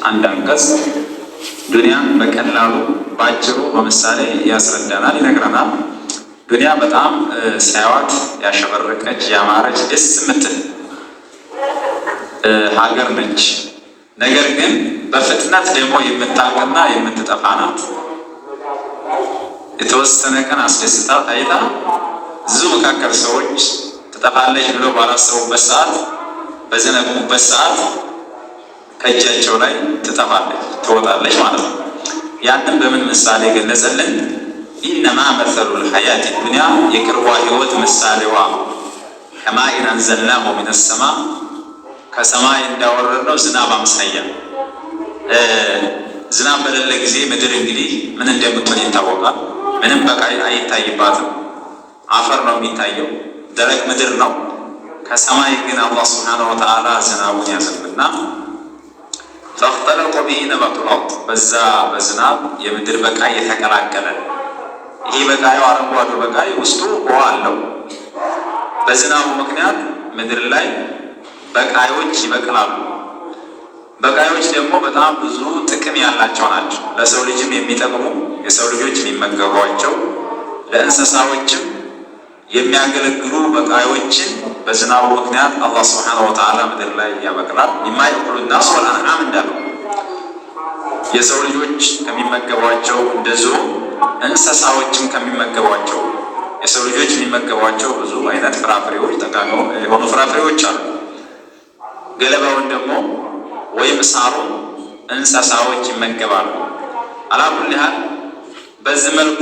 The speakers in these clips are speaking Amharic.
አንድ አንቀጽ ዱንያን በቀላሉ ባጭሩ በምሳሌ ያስረዳናል፣ ይነግረናል። ዱንያ በጣም ሲያዋት ያሸበረቀች ያማረች ደስ የምትል ሀገር ነች። ነገር ግን በፍጥነት ደግሞ የምታልቅና የምትጠፋ ናት። የተወሰነ ቀን አስደስታ ታይታ ብዙ መካከል ሰዎች ትጠፋለች ብለው ባላሰቡበት ሰዓት፣ በዘነጉበት ሰዓት ከእጃቸው ላይ ትጠፋለች፣ ትወጣለች ማለት ነው። ያንን በምን ምሳሌ ገለጸልን? ኢነማ መሰሉ ልሐያት ዱንያ የቅርቧ ህይወት ምሳሌዋ ከማኢን አንዘልናሁ ሚነ ሰማ ከሰማይ እንዳወረድነው ዝናብ አምሳያ። ዝናብ በሌለ ጊዜ ምድር እንግዲህ ምን እንደምትሆን ይታወቃል። ምንም በቃ አይታይባትም። አፈር ነው የሚታየው፣ ደረቅ ምድር ነው። ከሰማይ ግን አላህ ሱብሓነሁ ወተዓላ ዝናቡን ያዘንብና ፈኽተለጠ ቢሂ ነባቱል አርድ በዛ በዝናብ የምድር በቃይ የተቀላቀለ። ይሄ በቃዩ አረንጓዴ በቃይ ውስጡ ውሃ አለው። በዝናቡ ምክንያት ምድር ላይ በቃዮች ይበቅላሉ። በቃዮች ደግሞ በጣም ብዙ ጥቅም ያላቸው ናቸው። ለሰው ልጅም የሚጠቅሙ የሰው ልጆች የሚመገቧቸው፣ ለእንስሳዎችም የሚያገለግሉ በቃዮችን በዝናቡ ምክንያት አላህ ሱብሓነሁ ወተዓላ ምድር ላይ ያበቅላል። ሚማ የእኩሉ ናስ ወልአንዓም እንዳለው የሰው ልጆች ከሚመገቧቸው እንደዚሁ እንስሳዎችም ከሚመገቧቸው የሰው ልጆች የሚመገቧቸው ብዙ አይነት ፍራፍሬዎች ጠቃሚ የሆኑ ፍራፍሬዎች አሉ። ገለባውን ደግሞ ወይም ሳሩን እንስሳዎች ይመገባሉ። አላኩል ያህል በዚህ መልኩ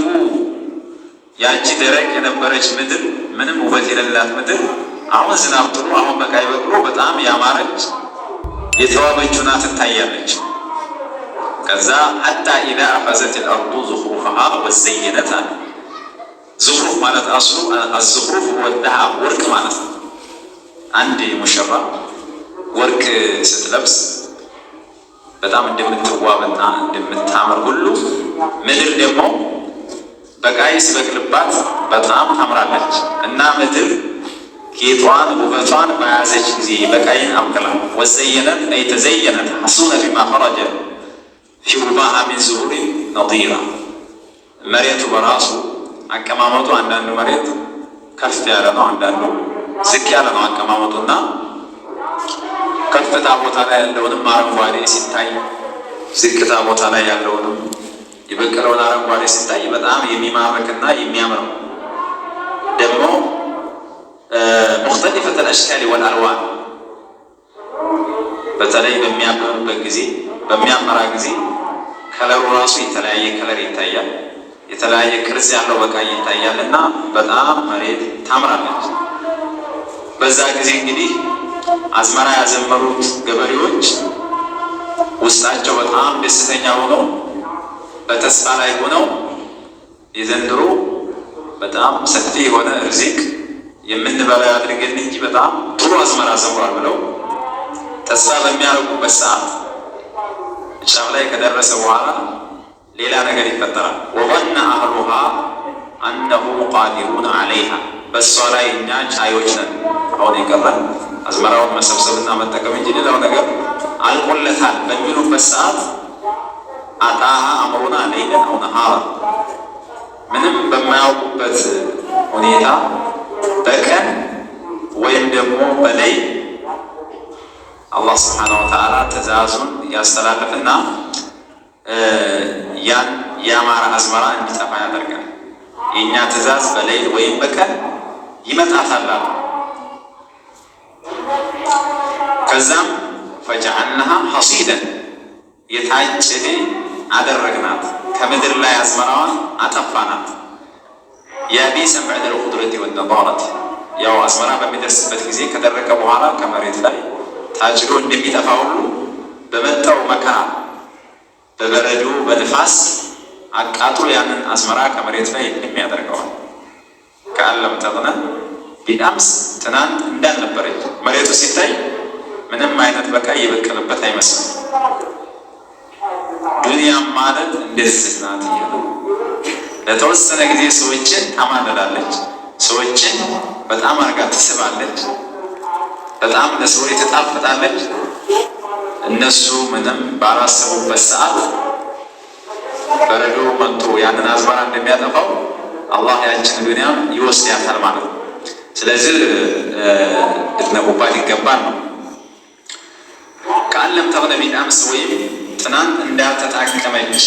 ያቺ ደረቅ የነበረች ምድር ምንም ውበት የሌላት ምድር አሁን ዝናብ ጥሩ አሁን በቃይ በቅሎ በጣም ያማረች የተዋበች ሆና ትታያለች። ከዛ ሐታ ኢዛ አኸዘት አልአርዱ ዙኽሩፈሃ ወዘየነት አለ። ዙኽሩፍ ማለት አስሉ አዝኽሩፍ ወደሃ ወርቅ ማለት ነው። አንድ ሙሽራ ወርቅ ስትለብስ በጣም እንደምትዋብና እንደምታምር ሁሉ ምድር ደግሞ በቃይ ሲበቅልባት በጣም ታምራለች። እና ምድር ጌጧን ውበቷን በያዘች ጊዜ በቃይን አብቅላ ወዘየነት አይ ተዘየነት ሐሱነ ፊማ ኸረጀ ፊ ውባሃ ሚን ዙሁሪ ነዲራ። መሬቱ በራሱ አቀማመጡ አንዳንዱ መሬት ከፍ ያለ ነው፣ አንዳንዱ ዝቅ ያለ ነው አቀማመጡና ከፍታ ቦታ ላይ ያለውንም አረንጓዴ ሲታይ ዝቅታ ቦታ ላይ ያለውንም የበቀለውን አረንጓዴ ሲታይ በጣም የሚማርክና የሚያምር ነው። ደግሞ ሙኽተሊፈት አልአሽካል ወልአልዋን በተለይ በሚያምርበት ጊዜ በሚያመራ ጊዜ ከለሩ ራሱ የተለያየ ከለር ይታያል። የተለያየ ቅርጽ ያለው በቃይ ይታያል እና በጣም መሬት ታምራለች። በዛ ጊዜ እንግዲህ አዝመራ ያዘመሩት ገበሬዎች ውስጣቸው በጣም ደስተኛ ሆነው በተስፋ ላይ ሆነው የዘንድሮ በጣም ሰፊ የሆነ ርዚቅ የምንበላው ያድርገን እንጂ በጣም ጥሩ አዝመራ ዘምሯል ብለው ተስፋ በሚያደርጉበት ሰዓት ጫፍ ላይ ከደረሰ በኋላ ሌላ ነገር ይፈጠራል። ወظن أهلها أنهم قادرون عليها በሷ ላይ እኛ ቻዮች ነን፣ አሁን የቀረን አዝመራውን መሰብሰብና መጠቀም እንጂ ሌላው ነገር አልቆለታል በሚሉበት ሰዓት አጣሃ አምሩና ሌይለን አው ነሃራ ምንም በማያውቁበት ሁኔታ በቀን ወይም ደግሞ በሌይ አላህ ሱብሓነሁ ወተዓላ ትእዛዙን ያስተላልፍና ያን ያማረ አዝመራ እንዲጠፋ ያደርጋል። የእኛ ትእዛዝ በሌይል ወይም በቀን ይመጣታል። ከዛም ፈጀዐልናሃ ሐሲደን የታጨደ አደረግናት፣ ከምድር ላይ አዝመራዋን አጠፋናት። ያቢሰን በዕደል ኹድረቲ ወነዳረት ያው አዝመራ በሚደርስበት ጊዜ ከደረቀ በኋላ ከመሬት ላይ ታጭዶ እንደሚጠፋ ሁሉ በመጣው መከራ በበረዶ በንፋስ አቃጥሎ ያንን አዝመራ ከመሬት ላይ የሚያደርገዋል። ከአለም ተቅነ ቢአምስ ትናንት እንዳልነበረች መሬቱ ሲታይ ምንም አይነት በቃይ የበቀለበት አይመስልም። ዱንያም ማለት እንደዚህ ናት እያሉ ለተወሰነ ጊዜ ሰዎችን ታማልላለች፣ ሰዎችን በጣም አርጋ ትስባለች፣ በጣም ለሰው ትጣፍጣለች። እነሱ ምንም ባላሰቡበት ሰዓት በረዶ መጥቶ ያንን አዝመራ እንደሚያጠፋው አላህ ያችን ዱንያ ይወስዳታል ማለት ነው። ስለዚህ ልትነቁባት ይገባል ነው። ከአለም ተግነ ቢልአምስ ወይም ትናንት እንዳልተጣቀመች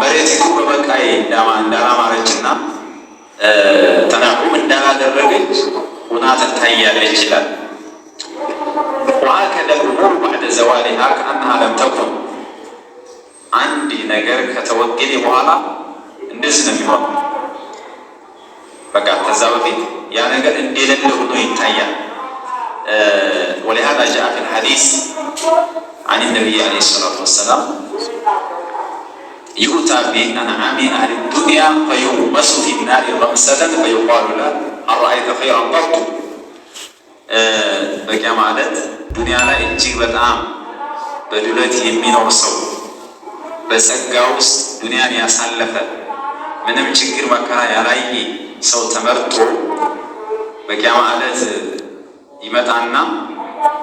መሬቲቱ በበቃይ እንዳላማረችና ተናቁም እንዳላደረገች ሁና ትታያለች ይላል። وهكذا الأمور بعد زوالها كأنها لم تكن አንድ ነገር ከተወገደ በኋላ እንደዚህ ነው የሚሆነው። በቃ ከዛ በፊት ያ ነገር እንደሌለ ሆኖ ይታያል። ولهذا جاء في الحديث عن النبي عليه الصلاة والسلام يؤتى بأنعام أهل الدنيا فيغمس في النار غمسة فيقال له أرأيت خيرا قط በቂያ ማለት ዱንያ ላይ እጅግ በጣም በዱለት የሚኖር ሰው በጸጋ ውስጥ ዱንያን ያሳለፈ ምንም ችግር መከራ ያላየ ሰው ተመርጦ በቂያ ማለት ይመጣና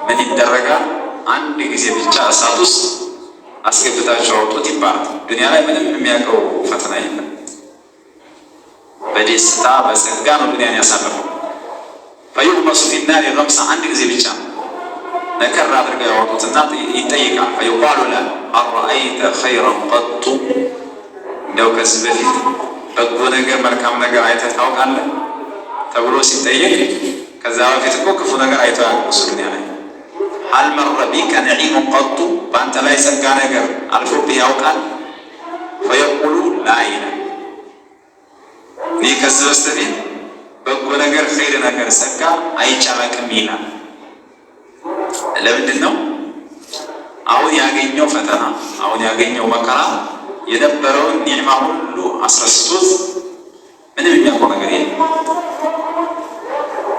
ምን ይደረጋል? አንድ ጊዜ ብቻ እሳት ውስጥ አስገብታቸው አውጡት ይባላል። ዱንያ ላይ ምንም የሚያውቀው ፈተና የለም። በደስታ በጸጋ ነው ዱንያን ያሳለፈው። ፈዩግመሱ ፊ ናሪ ገምሳ አንድ ጊዜ ብቻ ነከር አድርገው ያወጡትና ይጠይቃል። ፈዩቃሉ ለ አረአይተ ኸይረን ቀጡ እንደው ከዚህ በፊት በጎ ነገር መልካም ነገር አይተህ ታውቃለህ ተብሎ ሲጠየቅ ከዛ በፊት እኮ ክፉ ነገር አይተው ያውቁስ ዱንያ ላይ ሀል መረ ቢከ ነዒሙን ቀጡ በአንተ ላይ ጸጋ ነገር አልፎብህ ያውቃል? ፈየቁሉ ላ ይላል እኔ ከዚህ በስተፊት በጎ ነገር ኸይር ነገር ጸጋ አይቻላቅም ይላል። ለምንድን ነው? አሁን ያገኘው ፈተና አሁን ያገኘው መከራ የነበረውን ኒዕማ ሁሉ አስረስቶት ምንም የሚያውቀው ነገር የለም።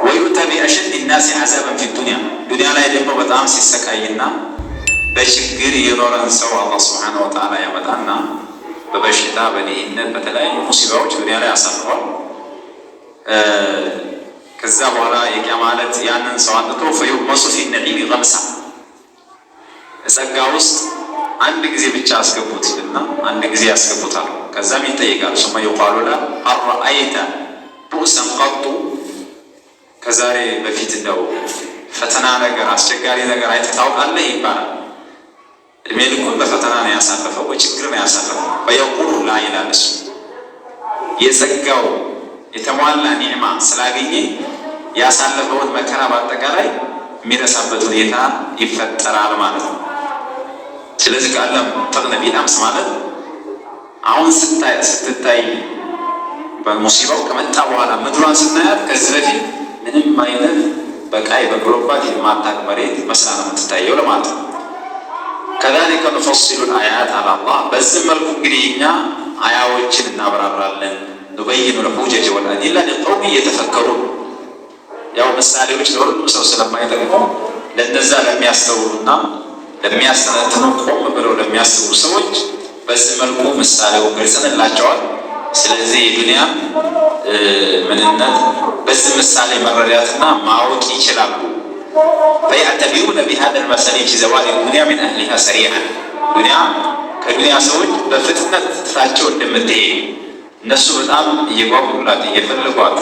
ወዩእተ ቢአሸድ ናሲ ዐዛበን ፊ ዱንያ ዱንያ ላይ ደግሞ በጣም ሲሰቃይና በችግር የኖረን ሰው አላህ ሱብሓነሁ ወተዓላ ያመጣና በበሽታ በድህነት በተለያዩ ሙሲባዎች ዱንያ ላይ አሳልፏል። ከዛ በኋላ የቂያ ማለት ያንን ሰው አንጥቶ ፈዩግመሱ ፊ ነዒሚ ገምሳ ጸጋ ውስጥ አንድ ጊዜ ብቻ አስገቡት እና አንድ ጊዜ ያስገቡታል። ከዛም ይጠይቃል። ሱመ ዩቃሉ ለ አረአይተ ቡእሰን ቀጡ ከዛሬ በፊት እንደው ፈተና ነገር አስቸጋሪ ነገር አይተህ ታውቃለህ ይባላል። እድሜ ልኩን በፈተና ነው ያሳለፈው፣ በችግር ነው ያሳለፈው። ፈየቁሉ ላ ይላል እሱ የጸጋው የተሟላ ኒዕማ ስላገኘ ያሳለፈውን መከራ በአጠቃላይ የሚረሳበት ሁኔታ ይፈጠራል ማለት ነው። ስለዚህ ከአለም ተግነ ቢልአምስ ማለት አሁን ስትታይ በሙሲባው ከመጣ በኋላ ምድሯን ስናያት ከዚህ በፊት ምንም አይነት በቃይ በግሮባት የማታቅ መሬት መስላ ነው የምትታየው ለማለት ነው። ከዛሊከ ኑፈሲሉ ልአያት አላላህ በዚህ መልኩ እንግዲህ እኛ አያዎችን እናብራራለን። ኑበይኑ ልሑጀጀ ወልአዲላ ሊቀውሚ የተፈከሩን ያው ምሳሌዎች ለሁሉም ሰው ስለማይጠቅሙ ለነዛ ለሚያስተውሉና ለሚያስተነትኑ ቆም ብለው ለሚያስቡ ሰዎች በዚህ መልኩ ምሳሌው ገልጸንላቸዋል። ስለዚህ የዱንያ ምንነት በዚህ ምሳሌ መረዳትና ማወቅ ይችላሉ። ፈየዕተቢሩነ ቢሃዛ ልመሰሊ ፊ ዘዋሊ ዱንያ ሚን አህሊሃ ሰሪዐን ዱንያ ከዱንያ ሰዎች በፍጥነት ትታቸው እንደምትሄድ እነሱ በጣም እየጓጉላት እየፈለጓት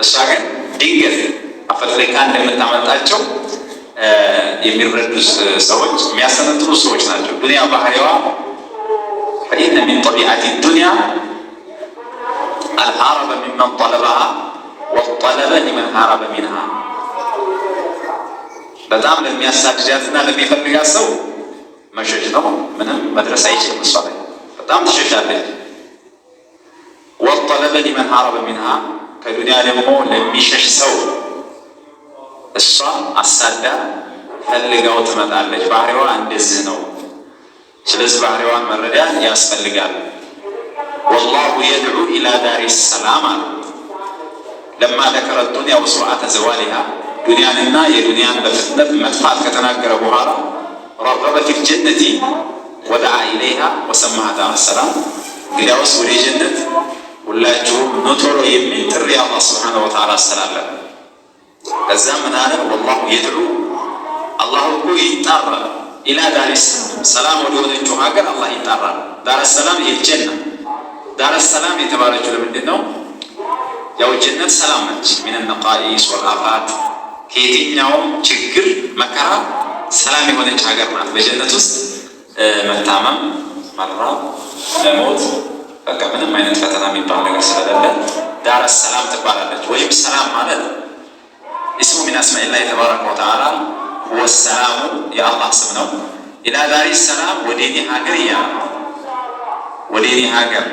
እሷ ግን ድንገት አፈትልካ እንደምታመጣቸው የሚረዱ ሰዎች የሚያስተነትኑ ሰዎች ናቸው። ዱንያ ባህሪዋ ፈኢነ ሚን ጠቢዐቲ ዱንያ አልሃረበ ሚመን ጠለበሃ ወጠለበ ሊመን ሃረበ ሚንሃ በጣም ለሚያሳድዳትና ለሚፈልጋት ሰው መሸሽ ነው። ምንም መድረስ አይችልም። እሷ ላይ በጣም ትሸሻለች። ወጠለበ ሊመን ሃረበ ሚንሃ ከዱንያ ደግሞ ለሚሸሽ ሰው እሷ አሳዳ ፈልጋው ትመጣለች። ባህሪዋ እንደዚህ ነው። ስለዚህ ባህሪዋን መረዳት ያስፈልጋል። ወላሁ የድዑ ኢላ ዳሪ ሰላም አሉ ለማ ዘከረ ዱንያ ወሱዓተ ዘዋሊሃ ዱንያንና የዱንያን በፍጥነት መጥፋት ከተናገረ በኋላ ረገበ ፊል ጀነቲ ወደዓ ኢለይሃ ወሰማሃ ዳረ ሰላም እንግዲያውስ ወደ ጀነት ሁላችሁም ኑ ቶሎ የሚል ጥሪ አላህ ሱብሓነሁ ወተዓላ አስተላለፈ። ከዛ ምን አለ? ወላሁ የድዑ አላሁ እኮ ይጣራል ኢላ ዳር ሰላም ወደ ሆነችው ሀገር አላህ ይጣራል። ዳር ሰላም የጀና ዳር ሰላም የተባለችው ለምንድን ነው? ያው ጀነት ሰላም ነች። ሚን ነቃኢስ ወልአፋት ከየትኛውም ችግር መከራ ሰላም የሆነች ሀገር ናት። በጀነት ውስጥ መታመም፣ መራብ፣ መሞት በቃ ምንም አይነት ፈተና የሚባል ነገር ስለሌለ ዳር ሰላም ትባላለች። ወይም ሰላም ማለት እስሙ ሚን አስማኢላህ ተባረከ ወተዓላ ወሰላሙ የአላህ ስም ነው። ኢላ ዳሪ ሰላም ወደ እኔ ሀገር እያለ ወደ እኔ ሀገር